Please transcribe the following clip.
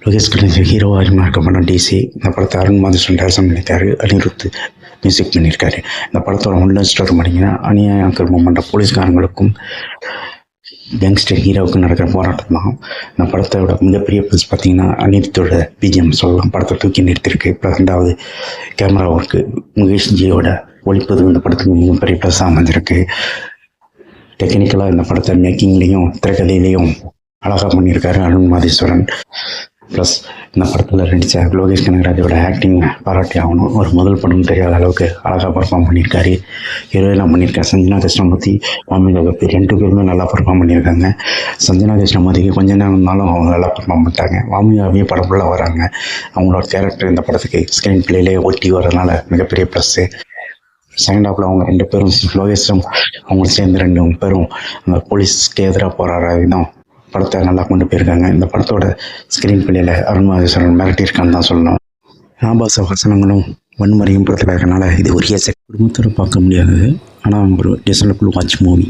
லோகேஷ் கனகராஜ் ஹீரோவாக அறிமுகமான டிசி இந்த படத்தை அருண் மாதேஸ்வரன் டைரக்ஷன் பண்ணியிருக்காரு. அனிருத் மியூசிக் பண்ணியிருக்காரு. இந்த படத்தோட ஒன்லைன் ஸ்டோரி பண்ணிங்கன்னா அநியாய அக்கிரமம் பண்ணுற போலீஸ்காரங்களுக்கும் கேங்ஸ்டர் ஹீரோவுக்கும் நடக்கிற போராட்டம் தான். இந்த படத்தோட மிகப்பெரிய ப்ளஸ் பார்த்தீங்கன்னா அனிருத்தோட பிஜிஎம் சொல்லலாம். படத்தை தூக்கி நிறுத்திருக்கு. ரெண்டாவது கேமரா ஒர்க்கு முகேஷ்ஜியோட ஒளிப்பது இந்த படத்துக்கு மிகப்பெரிய ப்ளஸ்ஸாக அமைஞ்சிருக்கு. டெக்னிக்கலாக இந்த படத்தை மேக்கிங்லேயும் திரைக்கதையிலையும் அழகாக பண்ணியிருக்காரு அருண் மாதேஸ்வரன். ப்ளஸ் இந்த படத்தில் நடித்த லோகேஷ் கனகராஜோட ஆக்டிங் பாராட்டி ஆகணும். ஒரு முதல் படம் தெரியாத அளவுக்கு அழகாக பர்ஃபார்ம் பண்ணியிருக்காரு. ஹீரோயினாக பண்ணியிருக்காரு சஞ்சனா கிருஷ்ணமூர்த்தி, வாமிகா கபீர் 2 பேருமே நல்லா பர்ஃபார்ம் பண்ணியிருக்காங்க. சஞ்சனா கிருஷ்ணமூர்த்திக்கு கொஞ்ச நேரம் இருந்தாலும் அவங்க நல்லா பர்ஃபார்ம் பண்ணிட்டாங்க. வாமிகாவே படம் ஃபுல்லாக வராங்க. அவங்களோட கேரக்டர் இந்த படத்துக்கு ஸ்க்ரீன் பிளேலே ஒட்டி வரதுனால மிகப்பெரிய ப்ளஸ்ஸு. செகண்ட் ஹாஃபில் அவங்க 2 பேரும் லோகேஷும் அவங்க சேர்ந்து 2 பேரும் அந்த போலீஸ்க்கு எதிராக போராடுற விதம் படத்தை நல்லா கொண்டு போயிருக்காங்க. இந்த படத்தோட ஸ்க்ரீன் பிளேயில் அருண் மாதேஸ்வரன் மிரட்டியிருக்கான்னு தான் சொல்லணும். ஆபாச வசனங்களும் வன்முறையும் படத்தில் இருக்கனால இது ஒரு குடும்பத்தோடு பார்க்க முடியாதது. ஆனால் ஒரு டிசலபிள் வாட்ச் மூவி.